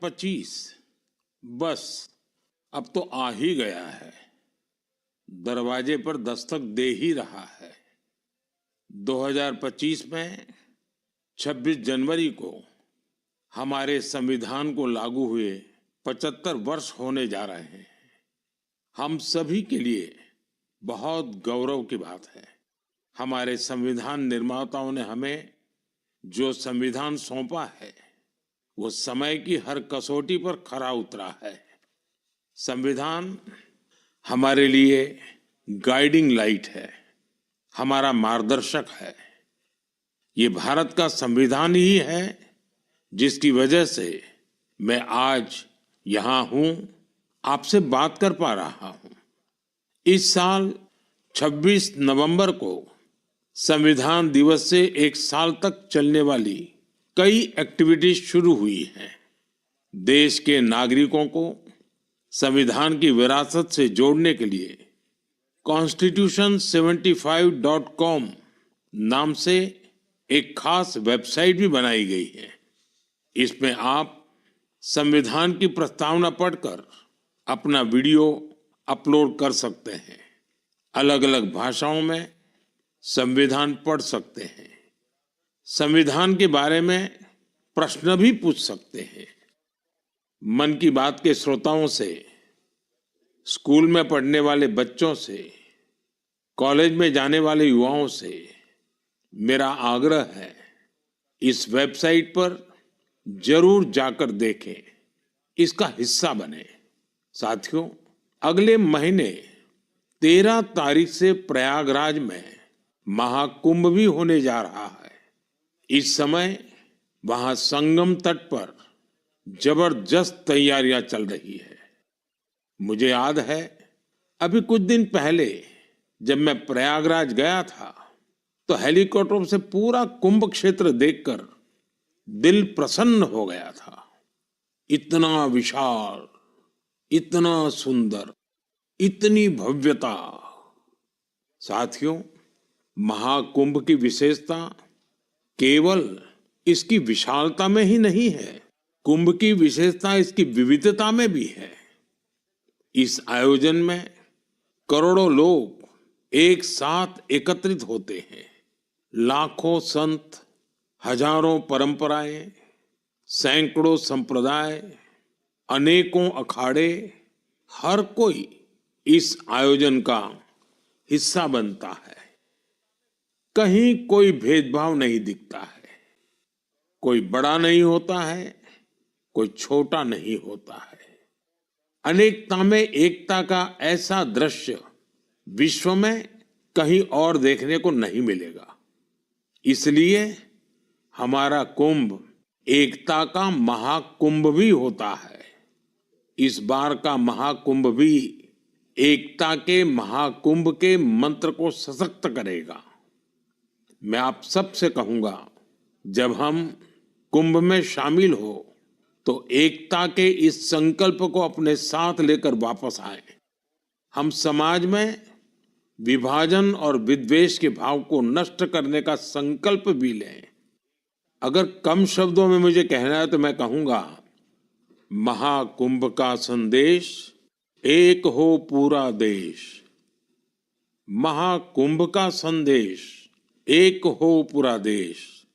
2025 बस अब तो आ ही गया है, दरवाजे पर दस्तक दे ही रहा है। 2025 में 26 जनवरी को हमारे संविधान को लागू हुए 75 वर्ष होने जा रहे हैं। हम सभी के लिए बहुत गौरव की बात है। हमारे संविधान निर्माताओं ने हमें जो संविधान सौंपा है वो समय की हर कसौटी पर खरा उतरा है। संविधान हमारे लिए गाइडिंग लाइट है, हमारा मार्गदर्शक है। ये भारत का संविधान ही है जिसकी वजह से मैं आज यहाँ हूँ, आपसे बात कर पा रहा हूँ। इस साल 26 नवंबर को संविधान दिवस से एक साल तक चलने वाली कई एक्टिविटीज शुरू हुई हैं। देश के नागरिकों को संविधान की विरासत से जोड़ने के लिए constitution75.com नाम से एक खास वेबसाइट भी बनाई गई है। इसमें आप संविधान की प्रस्तावना पढ़कर अपना वीडियो अपलोड कर सकते हैं। अलग अलग भाषाओं में संविधान पढ़ सकते हैं। संविधान के बारे में प्रश्न भी पूछ सकते हैं। मन की बात के श्रोताओं से, स्कूल में पढ़ने वाले बच्चों से, कॉलेज में जाने वाले युवाओं से मेरा आग्रह है, इस वेबसाइट पर जरूर जाकर देखें, इसका हिस्सा बने। साथियों, अगले महीने 13 तारीख से प्रयागराज में महाकुंभ भी होने जा रहा है। इस समय वहां संगम तट पर जबरदस्त तैयारियां चल रही है। मुझे याद है, अभी कुछ दिन पहले जब मैं प्रयागराज गया था तो हेलीकॉप्टर से पूरा कुंभ क्षेत्र देखकर दिल प्रसन्न हो गया था। इतना विशाल, इतना सुंदर, इतनी भव्यता। साथियों, महाकुंभ की विशेषता केवल इसकी विशालता में ही नहीं है, कुंभ की विशेषता इसकी विविधता में भी है। इस आयोजन में करोड़ों लोग एक साथ एकत्रित होते हैं। लाखों संत, हजारों परंपराएं, सैकड़ों संप्रदाय, अनेकों अखाड़े, हर कोई इस आयोजन का हिस्सा बनता है। कहीं कोई भेदभाव नहीं दिखता है। कोई बड़ा नहीं होता है, कोई छोटा नहीं होता है। अनेकता में एकता का ऐसा दृश्य विश्व में कहीं और देखने को नहीं मिलेगा। इसलिए हमारा कुंभ एकता का महाकुंभ भी होता है। इस बार का महाकुंभ भी एकता के महाकुंभ के मंत्र को सशक्त करेगा। मैं आप सबसे कहूंगा, जब हम कुंभ में शामिल हो तो एकता के इस संकल्प को अपने साथ लेकर वापस आए। हम समाज में विभाजन और विद्वेष के भाव को नष्ट करने का संकल्प भी लें। अगर कम शब्दों में मुझे कहना है तो मैं कहूंगा, महाकुंभ का संदेश, एक हो पूरा देश। महाकुंभ का संदेश, एक हो पूरा देश।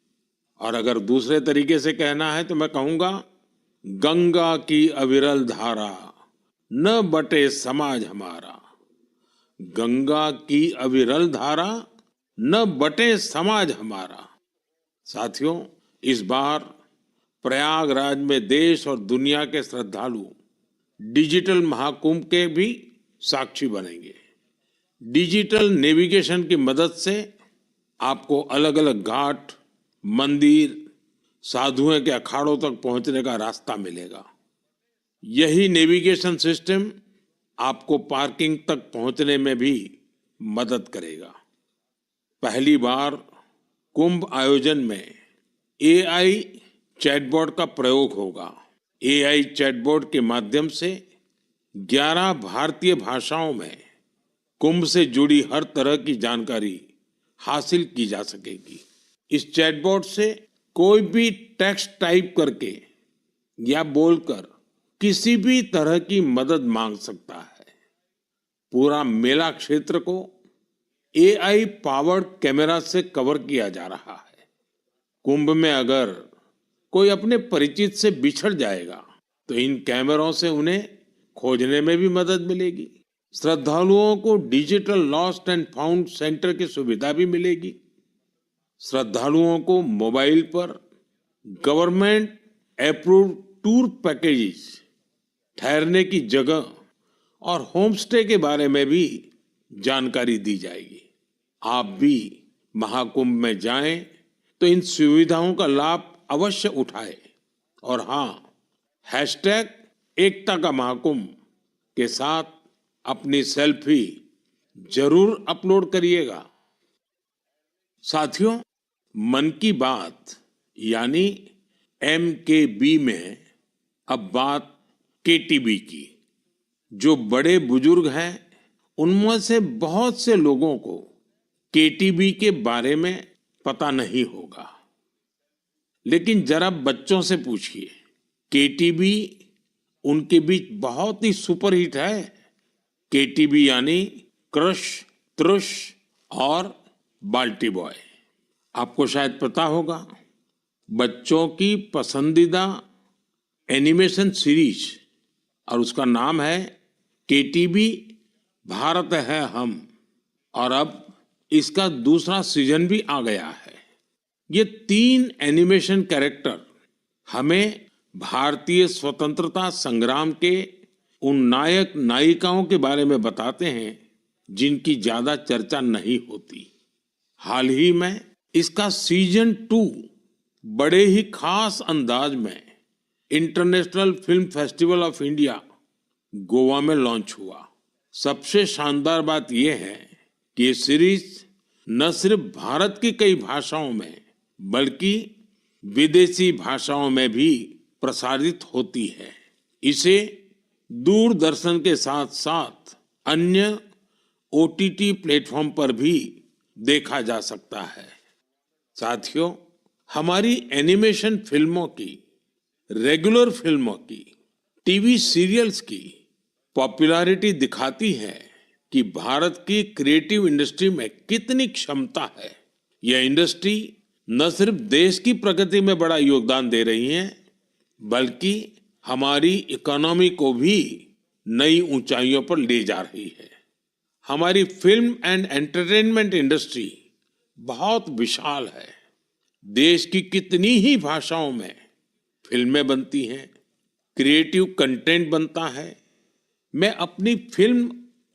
और अगर दूसरे तरीके से कहना है तो मैं कहूंगा, गंगा की अविरल धारा, न बटे समाज हमारा। गंगा की अविरल धारा, न बटे समाज हमारा। साथियों, इस बार प्रयागराज में देश और दुनिया के श्रद्धालु डिजिटल महाकुंभ के भी साक्षी बनेंगे। डिजिटल नेविगेशन की मदद से आपको अलग अलग घाट, मंदिर, साधुओं के अखाड़ों तक पहुंचने का रास्ता मिलेगा। यही नेविगेशन सिस्टम आपको पार्किंग तक पहुंचने में भी मदद करेगा। पहली बार कुंभ आयोजन में एआई चैटबॉट का प्रयोग होगा। एआई चैटबॉट के माध्यम से 11 भारतीय भाषाओं में कुंभ से जुड़ी हर तरह की जानकारी हासिल की जा सकेगी। इस चैटबॉट से कोई भी टेक्स्ट टाइप करके या बोलकर किसी भी तरह की मदद मांग सकता है। पूरा मेला क्षेत्र को एआई पावर्ड कैमरा से कवर किया जा रहा है। कुंभ में अगर कोई अपने परिचित से बिछड़ जाएगा तो इन कैमरों से उन्हें खोजने में भी मदद मिलेगी। श्रद्धालुओं को digital lost and found centre की सुविधा भी मिलेगी। श्रद्धालुओं को मोबाइल पर गवर्नमेंट अप्रूव्ड टूर पैकेजेस, ठहरने की जगह और होम स्टे के बारे में भी जानकारी दी जाएगी। आप भी महाकुंभ में जाएं तो इन सुविधाओं का लाभ अवश्य उठाएं। और हाँ, हैशटैग एकता का महाकुंभ के साथ अपनी सेल्फी जरूर अपलोड करिएगा। साथियों, मन की बात यानी MKB में अब बात KTB की। जो बड़े बुजुर्ग हैं उनमें से बहुत से लोगों को KTB के बारे में पता नहीं होगा, लेकिन जरा बच्चों से पूछिए। KTB उनके बीच बहुत ही सुपरहिट है। KTB यानी क्रश, त्रुश और बाल्टी बॉय। आपको शायद पता होगा, बच्चों की पसंदीदा एनिमेशन सीरीज और उसका नाम है KTB भारत है हम। और अब इसका दूसरा सीजन भी आ गया है। ये 3 एनिमेशन कैरेक्टर हमें भारतीय स्वतंत्रता संग्राम के उन नायक नायिकाओं के बारे में बताते हैं जिनकी ज्यादा चर्चा नहीं होती। हाल ही में इसका सीजन 2 बड़े ही खास अंदाज में international film festival of India Goa में लॉन्च हुआ। सबसे शानदार बात यह है कि ये सीरीज न सिर्फ भारत की कई भाषाओं में बल्कि विदेशी भाषाओं में भी प्रसारित होती है। इसे दूरदर्शन के साथ साथ अन्य OTT प्लेटफॉर्म पर भी देखा जा सकता है। साथियों, हमारी एनिमेशन फिल्मों की, रेगुलर फिल्मों की, टीवी सीरियल्स की पॉपुलैरिटी दिखाती है कि भारत की क्रिएटिव इंडस्ट्री में कितनी क्षमता है। यह इंडस्ट्री न सिर्फ देश की प्रगति में बड़ा योगदान दे रही है, बल्कि हमारी इकोनॉमी को भी नई ऊंचाइयों पर ले जा रही है। हमारी फिल्म एंड एंटरटेनमेंट इंडस्ट्री बहुत विशाल है। देश की कितनी ही भाषाओं में फिल्में बनती हैं, क्रिएटिव कंटेंट बनता है। मैं अपनी फिल्म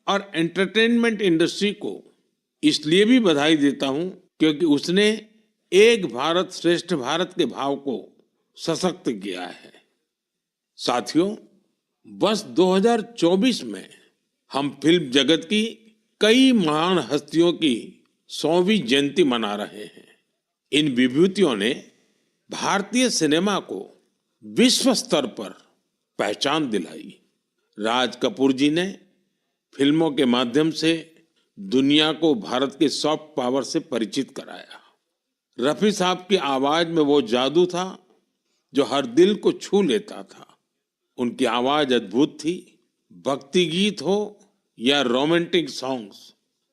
और एंटरटेनमेंट इंडस्ट्री को इसलिए भी बधाई देता हूं क्योंकि उसने एक भारत श्रेष्ठ भारत के भाव को सशक्त किया है। साथियों, वर्ष 2024 में हम फिल्म जगत की कई महान हस्तियों की 100वीं जयंती मना रहे हैं। इन विभूतियों ने भारतीय सिनेमा को विश्व स्तर पर पहचान दिलाई। राज कपूर जी ने फिल्मों के माध्यम से दुनिया को भारत के सॉफ्ट पावर से परिचित कराया। रफी साहब की आवाज में वो जादू था जो हर दिल को छू लेता था। उनकी आवाज अद्भुत थी। भक्ति गीत हो या रोमांटिक सॉन्ग्स,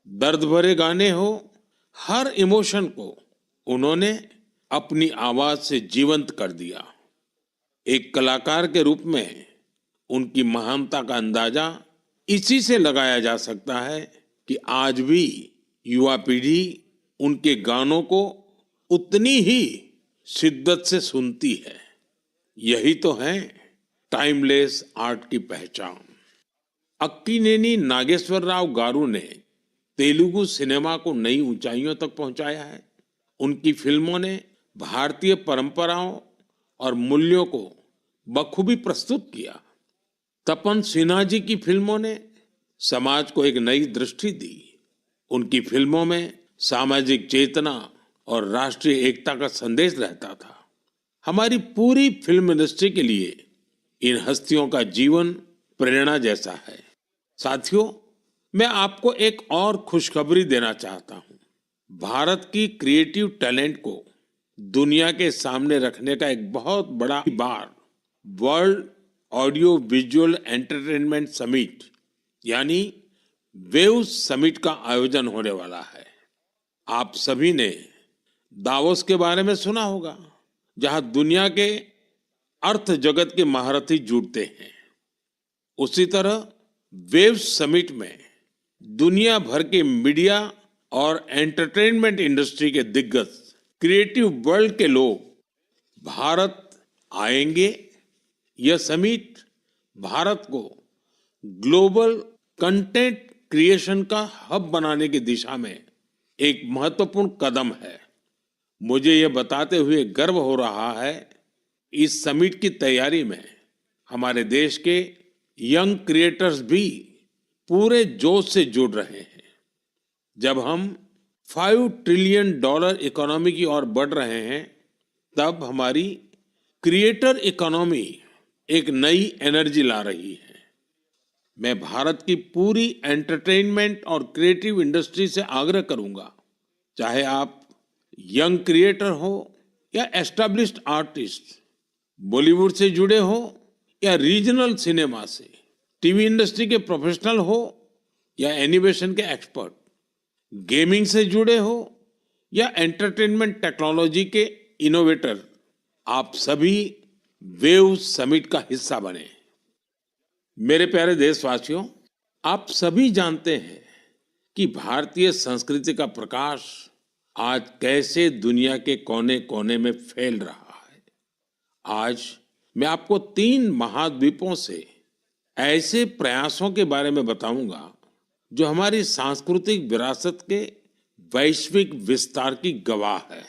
दर्द भरे गाने हो, हर इमोशन को उन्होंने अपनी आवाज से जीवंत कर दिया। एक कलाकार के रूप में उनकी महानता का अंदाजा इसी से लगाया जा सकता है कि आज भी युवा पीढ़ी उनके गानों को उतनी ही शिद्दत से सुनती है। यही तो है टाइमलेस आर्ट की पहचान। अक्कीनेनी नागेश्वर राव गारू ने तेलुगु सिनेमा को नई ऊंचाइयों तक पहुंचाया है। उनकी फिल्मों ने भारतीय परंपराओं और मूल्यों को बखूबी प्रस्तुत किया। तपन सिन्हा जी की फिल्मों ने समाज को एक नई दृष्टि दी। उनकी फिल्मों में सामाजिक चेतना और राष्ट्रीय एकता का संदेश रहता था। हमारी पूरी फिल्म इंडस्ट्री के लिए इन हस्तियों का जीवन प्रेरणा जैसा है। साथियों, मैं आपको एक और खुशखबरी देना चाहता हूं। भारत की क्रिएटिव टैलेंट को दुनिया के सामने रखने का एक बहुत बड़ा बार world audio visual entertainment summit यानी वेव समिट का आयोजन होने वाला है। आप सभी ने दावोस के बारे में सुना होगा, जहां दुनिया के अर्थ जगत के महारथी जुटते हैं। उसी तरह वेव समिट में दुनिया भर के मीडिया और एंटरटेनमेंट इंडस्ट्री के दिग्गज, क्रिएटिव वर्ल्ड के लोग भारत आएंगे। यह समिट भारत को ग्लोबल कंटेंट क्रिएशन का हब बनाने की दिशा में एक महत्वपूर्ण कदम है। मुझे यह बताते हुए गर्व हो रहा है, इस समिट की तैयारी में हमारे देश के यंग क्रिएटर्स भी पूरे जोश से जुड़ रहे हैं। जब हम $5 ट्रिलियन इकोनॉमी की ओर बढ़ रहे हैं, तब हमारी क्रिएटर इकोनॉमी एक नई एनर्जी ला रही है। मैं भारत की पूरी एंटरटेनमेंट और क्रिएटिव इंडस्ट्री से आग्रह करूंगा, चाहे आप यंग क्रिएटर हो या एस्टैब्लिश्ड आर्टिस्ट, बॉलीवुड से जुड़े हो या रीजनल सिनेमा से, टीवी इंडस्ट्री के प्रोफेशनल हो या एनिमेशन के एक्सपर्ट, गेमिंग से जुड़े हो या एंटरटेनमेंट टेक्नोलॉजी के इनोवेटर, आप सभी वेव समिट का हिस्सा बने। मेरे प्यारे देशवासियों, आप सभी जानते हैं कि भारतीय संस्कृति का प्रकाश आज कैसे दुनिया के कोने कोने में फैल रहा है। आज मैं आपको 3 महाद्वीपों से ऐसे प्रयासों के बारे में बताऊंगा जो हमारी सांस्कृतिक विरासत के वैश्विक विस्तार की गवाह है।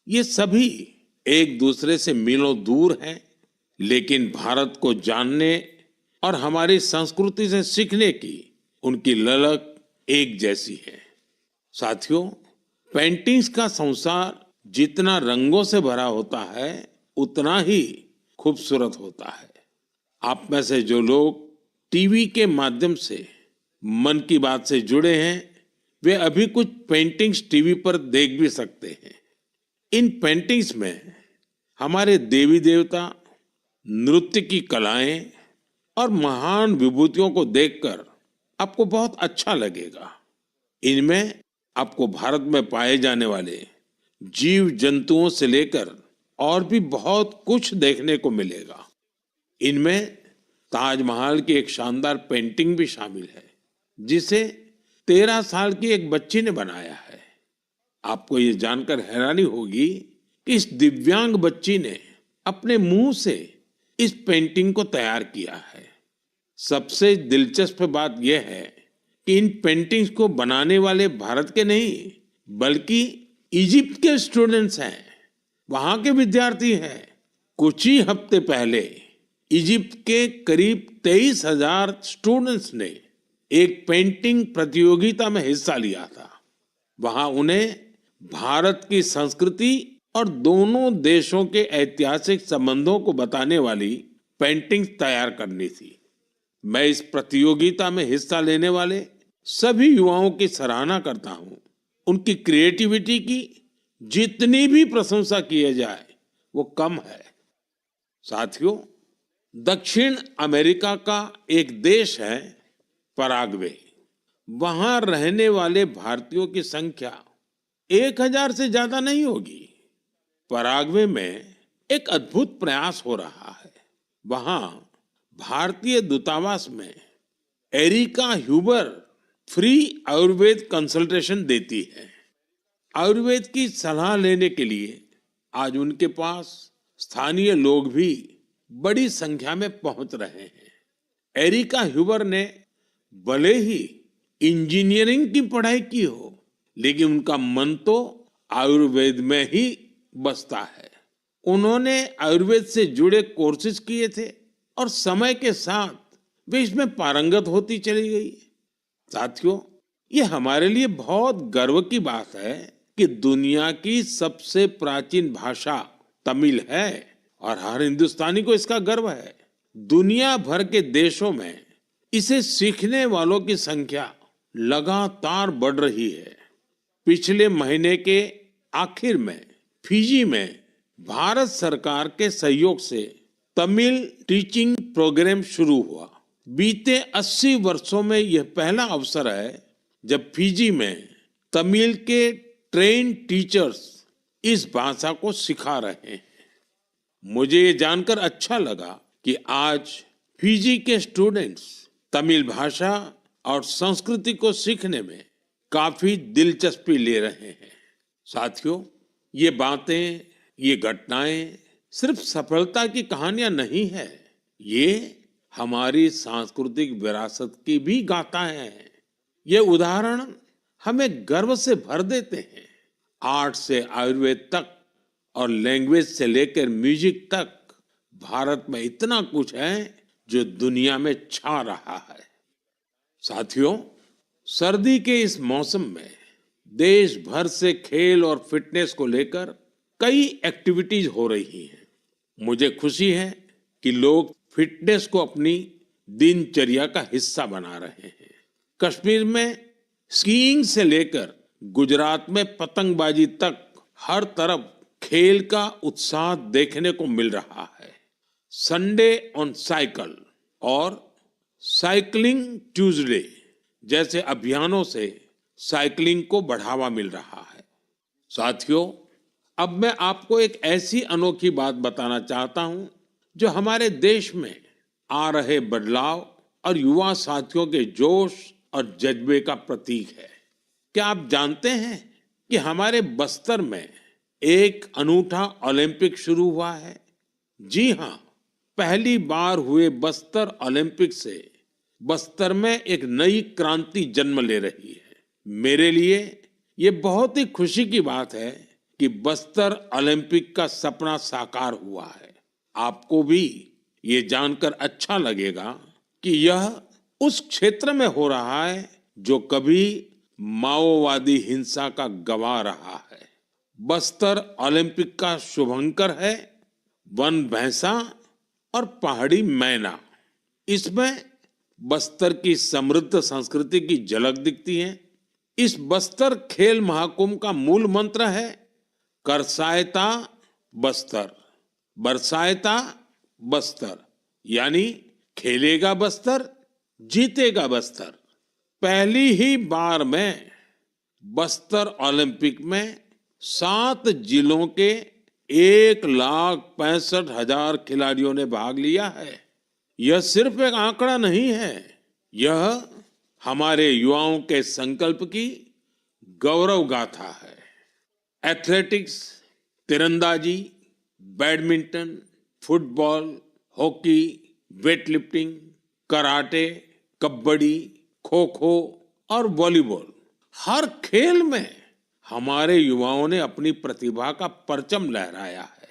ये सभी एक दूसरे से मीलों दूर हैं, लेकिन भारत को जानने और हमारी संस्कृति से सीखने की उनकी ललक एक जैसी है। साथियों, पेंटिंग्स का संसार जितना रंगों से भरा होता है, उतना ही खूबसूरत होता है। आप में से जो लोग टीवी के माध्यम से मन की बात से जुड़े हैं, वे अभी कुछ पेंटिंग्स टीवी पर देख भी सकते हैं। इन पेंटिंग्स में हमारे देवी देवता, नृत्य की कलाएं और महान विभूतियों को देखकर आपको बहुत अच्छा लगेगा। इनमें आपको भारत में पाए जाने वाले जीव जंतुओं से लेकर और भी बहुत कुछ देखने को मिलेगा। इनमें ताजमहल की एक शानदार पेंटिंग भी शामिल है, जिसे 13 साल की एक बच्ची ने बनाया है। आपको ये जानकर हैरानी होगी कि इस दिव्यांग बच्ची ने अपने मुंह से इस पेंटिंग को तैयार किया है। सबसे दिलचस्प बात यह है कि इन पेंटिंग्स को बनाने वाले भारत के नहीं, बल्कि इजिप्ट के स्टूडेंट्स हैं, वहां के विद्यार्थी हैं। कुछ ही हफ्ते पहले इजिप्ट के करीब 23,000 स्टूडेंट्स ने एक पेंटिंग प्रतियोगिता में हिस्सा लिया था। वहां उन्हें भारत की संस्कृति और दोनों देशों के ऐतिहासिक संबंधों को बताने वाली पेंटिंग तैयार करनी थी। मैं इस प्रतियोगिता में हिस्सा लेने वाले सभी युवाओं की सराहना करता हूं। उनकी क्रिएटिविटी की जितनी भी प्रशंसा की जाए वो कम है। साथियों, दक्षिण अमेरिका का एक देश है पराग्वे। वहां रहने वाले भारतीयों की संख्या 1000 से ज्यादा नहीं होगी। पराग्वे में एक अद्भुत प्रयास हो रहा है। वहां भारतीय दूतावास में Erica Huber free Ayurveda consultation देती है। आयुर्वेद की सलाह लेने के लिए आज उनके पास स्थानीय लोग भी बड़ी संख्या में पहुंच रहे हैं। एरिका ह्यूबर ने भले ही इंजीनियरिंग की पढ़ाई की हो, लेकिन उनका मन तो आयुर्वेद में ही बसता है। उन्होंने आयुर्वेद से जुड़े कोर्सेज किए थे और समय के साथ वे इसमें पारंगत होती चली गई। साथियों, ये हमारे लिए बहुत गर्व की बात है कि दुनिया की सबसे प्राचीन भाषा तमिल है और हर हिंदुस्तानी को इसका गर्व है। दुनिया भर के देशों में इसे सीखने वालों की संख्या लगातार बढ़ रही है। पिछले महीने के आखिर में फिजी में भारत सरकार के सहयोग से तमिल टीचिंग प्रोग्राम शुरू हुआ। बीते 80 वर्षों में यह पहला अवसर है जब फिजी में तमिल के ट्रेन टीचर्स इस भाषा को सिखा रहे हैं। मुझे ये जानकर अच्छा लगा कि आज फिजी के स्टूडेंट्स तमिल भाषा और संस्कृति को सीखने में काफी दिलचस्पी ले रहे हैं। साथियों, ये बातें, ये घटनाएं सिर्फ सफलता की कहानियां नहीं है, ये हमारी सांस्कृतिक विरासत की भी गाथाएं हैं। ये उदाहरण हमें गर्व से भर देते हैं। आर्ट से आयुर्वेद तक और लैंग्वेज से लेकर म्यूजिक तक भारत में इतना कुछ है जो दुनिया में छा रहा है। साथियों, सर्दी के इस मौसम में देश भर से खेल और फिटनेस को लेकर कई एक्टिविटीज हो रही हैं। मुझे खुशी है कि लोग फिटनेस को अपनी दिनचर्या का हिस्सा बना रहे हैं। कश्मीर में स्कीइंग से लेकर गुजरात में पतंगबाजी तक हर तरफ खेल का उत्साह देखने को मिल रहा है। संडे ऑन साइकिल और साइकिलिंग ट्यूसडे जैसे अभियानों से साइकिलिंग को बढ़ावा मिल रहा है। साथियों, अब मैं आपको एक ऐसी अनोखी बात बताना चाहता हूं जो हमारे देश में आ रहे बदलाव और युवा साथियों के जोश और जज्बे का प्रतीक है। क्या आप जानते हैं कि हमारे बस्तर में एक अनूठा ओलंपिक शुरू हुआ है? जी हाँ, पहली बार हुए बस्तर ओलंपिक से बस्तर में एक नई क्रांति जन्म ले रही है। मेरे लिए ये बहुत ही खुशी की बात है कि बस्तर ओलंपिक का सपना साकार हुआ है। आपको भी ये जानकर अच्छा लगेगा कि यह उस क्षेत्र में हो रहा है जो कभी माओवादी हिंसा का गवाह रहा है। बस्तर ओलंपिक का शुभंकर है वन भैंसा और पहाड़ी मैना। इसमें बस्तर की समृद्ध संस्कृति की झलक दिखती है। इस बस्तर खेल महाकुंभ का मूल मंत्र है करसायता बस्तर, बरसायता बस्तर, यानी खेलेगा बस्तर, जीतेगा बस्तर। पहली ही बार में बस्तर ओलंपिक में 7 जिलों के 1,65,000 खिलाड़ियों ने भाग लिया है। यह सिर्फ एक आंकड़ा नहीं है, यह हमारे युवाओं के संकल्प की गौरव गाथा है। एथलेटिक्स, तीरंदाजी, badminton, football, hockey, weightlifting, karate, kabaddi, kho kho और वॉलीबॉल, हर खेल में हमारे युवाओं ने अपनी प्रतिभा का परचम लहराया है।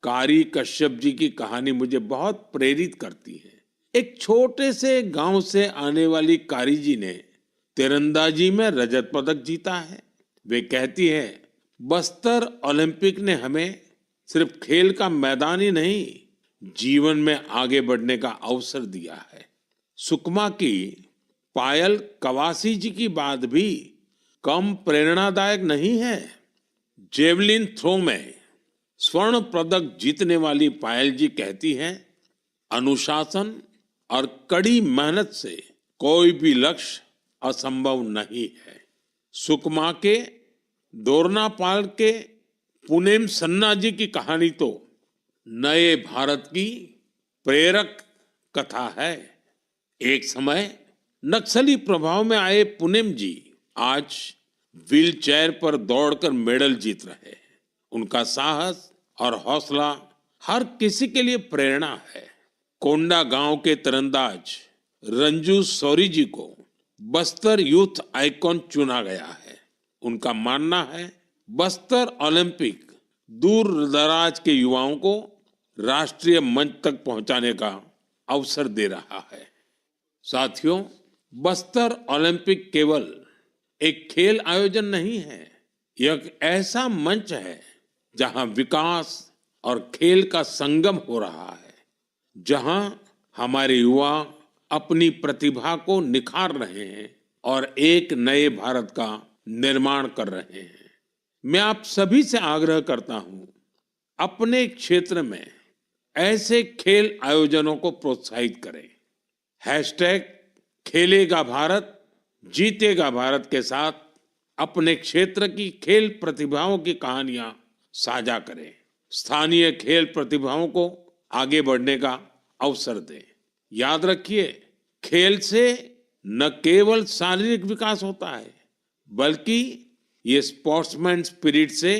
कारी कश्यप जी की कहानी मुझे बहुत प्रेरित करती है। एक छोटे से गांव से आने वाली कारी जी ने तीरंदाजी में रजत पदक जीता है। वे कहती है, बस्तर ओलंपिक ने हमें सिर्फ खेल का मैदान ही नहीं, जीवन में आगे बढ़ने का अवसर दिया है। सुकमा की पायल कवासी जी की बात भी कम प्रेरणादायक नहीं है। जेवलिन थ्रो में स्वर्ण पदक जीतने वाली पायल जी कहती हैं, अनुशासन और कड़ी मेहनत से कोई भी लक्ष्य असंभव नहीं है। सुकमा के दोरनापाल के पुनेम सन्ना जी की कहानी तो नए भारत की प्रेरक कथा है। एक समय नक्सली प्रभाव में आए पुनेम जी आज व्हील चेयर पर दौड़कर मेडल जीत रहे हैं। उनका साहस और हौसला हर किसी के लिए प्रेरणा है। कोंडा गांव के तीरंदाज रंजू सौरी जी को बस्तर यूथ आइकॉन चुना गया है। उनका मानना है बस्तर ओलंपिक दूर दराज के युवाओं को राष्ट्रीय मंच तक पहुंचाने का अवसर दे रहा है। साथियों, बस्तर ओलंपिक केवल एक खेल आयोजन नहीं है, यह एक ऐसा मंच है जहां विकास और खेल का संगम हो रहा है, जहां हमारे युवा अपनी प्रतिभा को निखार रहे हैं और एक नए भारत का निर्माण कर रहे हैं। मैं आप सभी से आग्रह करता हूं, अपने क्षेत्र में ऐसे खेल आयोजनों को प्रोत्साहित करें। हैशटैग खेलेगा भारत जीतेगा भारत के साथ अपने क्षेत्र की खेल प्रतिभाओं की कहानियां साझा करें। स्थानीय खेल प्रतिभाओं को आगे बढ़ने का अवसर दें। याद रखिए, खेल से न केवल शारीरिक विकास होता है, बल्कि ये स्पोर्ट्समैन स्पिरिट से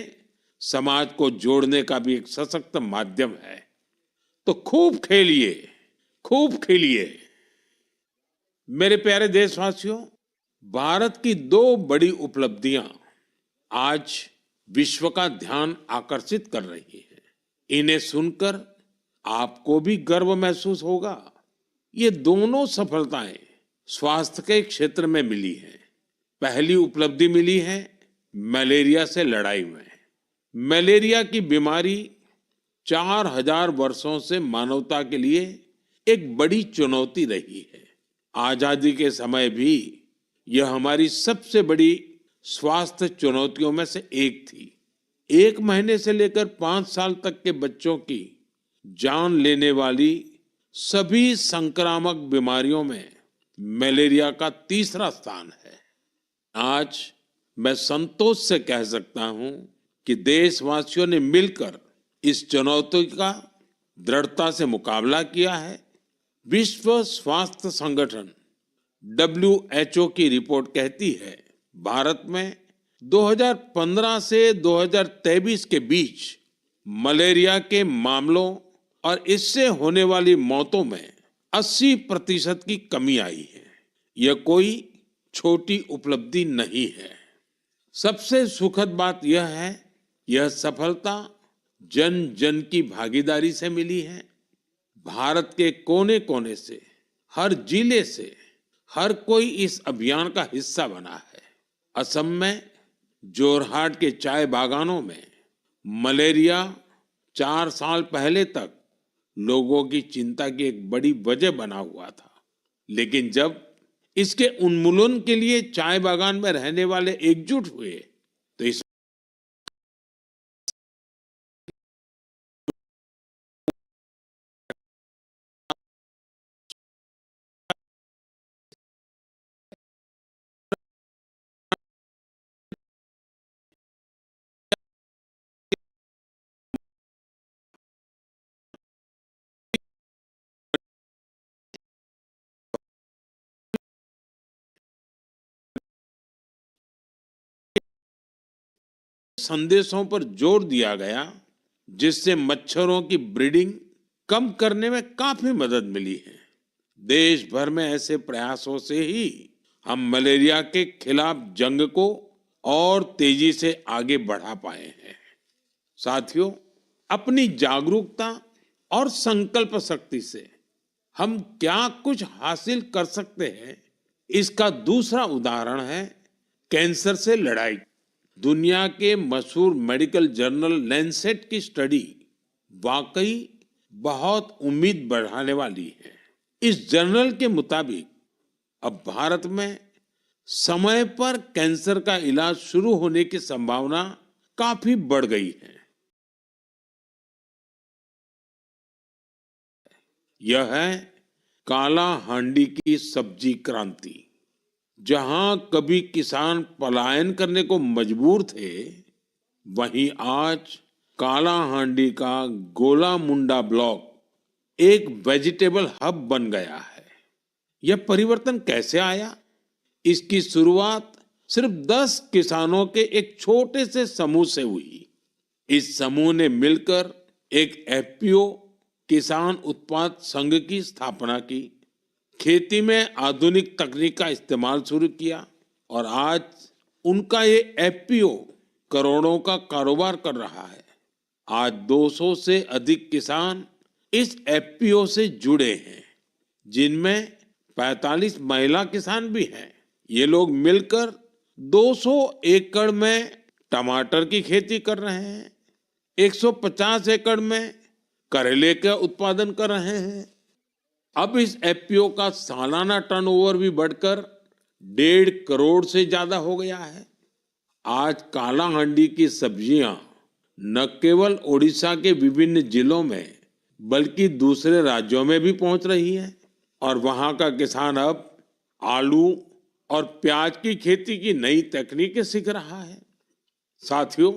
समाज को जोड़ने का भी एक सशक्त माध्यम है। तो खूब खेलिए, खूब खेलिए। मेरे प्यारे देशवासियों, भारत की दो बड़ी उपलब्धियां आज विश्व का ध्यान आकर्षित कर रही हैं। इन्हें सुनकर आपको भी गर्व महसूस होगा। ये दोनों सफलताएं स्वास्थ्य के क्षेत्र में मिली हैं। पहली उपलब्धि मिली है मलेरिया से लड़ाई में। मलेरिया की बीमारी 4000 वर्षों से मानवता के लिए एक बड़ी चुनौती रही है। आजादी के समय भी यह हमारी सबसे बड़ी स्वास्थ्य चुनौतियों में से एक थी। 1 महीने से लेकर 5 साल तक के बच्चों की जान लेने वाली सभी संक्रामक बीमारियों में मलेरिया का तीसरा स्थान है। आज मैं संतोष से कह सकता हूं कि देशवासियों ने मिलकर इस चुनौती का दृढ़ता से मुकाबला किया है। विश्व स्वास्थ्य संगठन WHO की रिपोर्ट कहती है, भारत में 2015 से 2023 के बीच मलेरिया के मामलों और इससे होने वाली मौतों में 80% की कमी आई है। यह कोई छोटी उपलब्धि नहीं है। सबसे सुखद बात यह है, यह सफलता जन जन की भागीदारी से मिली है। भारत के कोने कोने से, हर जिले से हर कोई इस अभियान का हिस्सा बना है। असम में जोरहाट के चाय बागानों में मलेरिया 4 साल पहले तक लोगों की चिंता की एक बड़ी वजह बना हुआ था, लेकिन जब इसके उन्मूलन के लिए चाय बागान में रहने वाले एकजुट हुए तो इस संदेशों पर जोर दिया गया, जिससे मच्छरों की ब्रीडिंग कम करने में काफी मदद मिली है। देश भर में ऐसे प्रयासों से ही हम मलेरिया के खिलाफ जंग को और तेजी से आगे बढ़ा पाए हैं। साथियों, अपनी जागरूकता और संकल्प शक्ति से हम क्या कुछ हासिल कर सकते हैं, इसका दूसरा उदाहरण है कैंसर से लड़ाई। दुनिया के मशहूर मेडिकल जर्नल लैंसेट की स्टडी वाकई बहुत उम्मीद बढ़ाने वाली है। इस जर्नल के मुताबिक अब भारत में समय पर कैंसर का इलाज शुरू होने की संभावना काफी बढ़ गई है। यह है काला हांडी की सब्जी क्रांति। जहां कभी किसान पलायन करने को मजबूर थे, वहीं आज काला हांडी का गोला मुंडा ब्लॉक एक वेजिटेबल हब बन गया है। यह परिवर्तन कैसे आया? इसकी शुरुआत सिर्फ 10 किसानों के एक छोटे से समूह से हुई। इस समूह ने मिलकर एक FPO किसान उत्पाद संघ की स्थापना की, खेती में आधुनिक तकनीक का इस्तेमाल शुरू किया और आज उनका ये FPO करोड़ों का कारोबार कर रहा है। आज 200 से अधिक किसान इस FPO से जुड़े हैं, जिनमें 45 महिला किसान भी हैं। ये लोग मिलकर 200 एकड़ में टमाटर की खेती कर रहे हैं, 150 एकड़ में करेले का उत्पादन कर रहे हैं। अब इस FPO का सालाना टर्नओवर भी बढ़कर 1.5 करोड़ से ज्यादा हो गया है। आज काला हांडी की सब्जियां न केवल ओडिशा के विभिन्न जिलों में, बल्कि दूसरे राज्यों में भी पहुंच रही है और वहां का किसान अब आलू और प्याज की खेती की नई तकनीकें सीख रहा है। साथियों,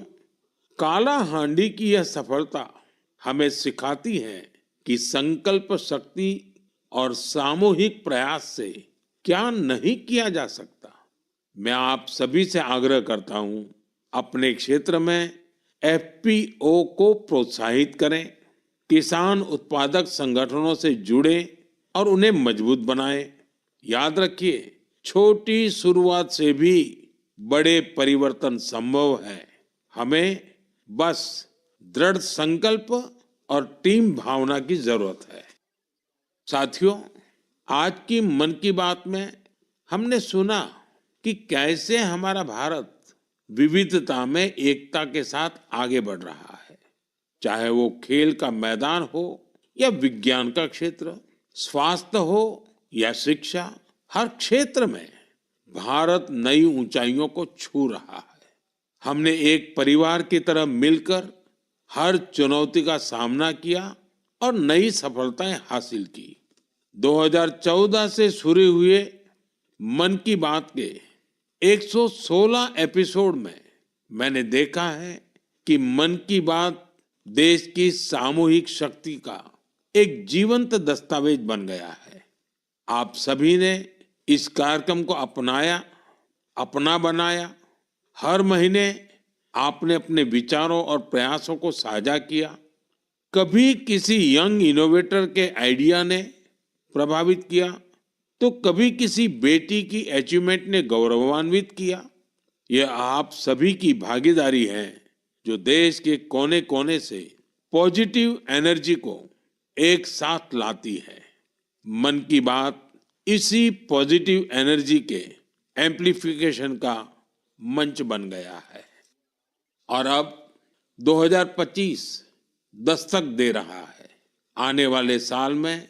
काला हांडी की यह सफलता हमें सिखाती है कि संकल्प शक्ति और सामूहिक प्रयास से क्या नहीं किया जा सकता। मैं आप सभी से आग्रह करता हूं, अपने क्षेत्र में एफपीओ को प्रोत्साहित करें, किसान उत्पादक संगठनों से जुड़े और उन्हें मजबूत बनाएं। याद रखिए, छोटी शुरुआत से भी बड़े परिवर्तन संभव है। हमें बस दृढ़ संकल्प और टीम भावना की जरूरत है। साथियों, आज की मन की बात में हमने सुना कि कैसे हमारा भारत विविधता में एकता के साथ आगे बढ़ रहा है। चाहे वो खेल का मैदान हो या विज्ञान का क्षेत्र, स्वास्थ्य हो या शिक्षा, हर क्षेत्र में भारत नई ऊंचाइयों को छू रहा है। हमने एक परिवार की तरह मिलकर हर चुनौती का सामना किया और नई सफलताएं हासिल की। 2014 से शुरू हुए मन की बात के 116 एपिसोड में मैंने देखा है कि मन की बात देश की सामूहिक शक्ति का एक जीवंत दस्तावेज बन गया है। आप सभी ने इस कार्यक्रम को अपनाया, अपना बनाया। हर महीने आपने अपने विचारों और प्रयासों को साझा किया। कभी किसी यंग इनोवेटर के आइडिया ने प्रभावित किया, तो कभी किसी बेटी की अचीवमेंट ने गौरवान्वित किया। यह आप सभी की भागीदारी है जो देश के कोने कोने से पॉजिटिव एनर्जी को एक साथ लाती है। मन की बात इसी पॉजिटिव एनर्जी के एम्प्लीफिकेशन का मंच बन गया है। और अब 2025 दस्तक दे रहा है। आने वाले साल में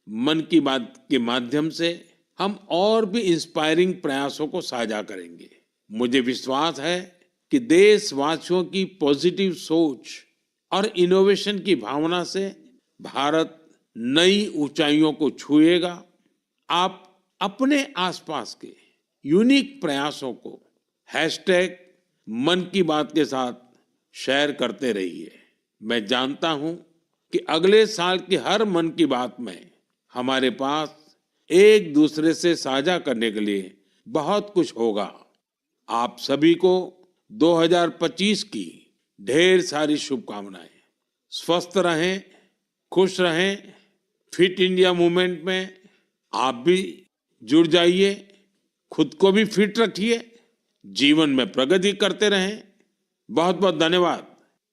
मन की बात के माध्यम से हम और भी इंस्पायरिंग प्रयासों को साझा करेंगे। मुझे विश्वास है कि देशवासियों की पॉजिटिव सोच और इनोवेशन की भावना से भारत नई ऊंचाइयों को छुएगा। आप अपने आसपास के यूनिक प्रयासों को हैशटैग मन की बात के साथ शेयर करते रहिए। मैं जानता हूं कि अगले साल की हर मन की बात में हमारे पास एक दूसरे से साझा करने के लिए बहुत कुछ होगा। आप सभी को 2025 की ढेर सारी शुभकामनाएं। स्वस्थ रहें, खुश रहें। फिट इंडिया मूवमेंट में आप भी जुड़ जाइए। खुद को भी फिट रखिए, जीवन में प्रगति करते रहें। बहुत बहुत धन्यवाद।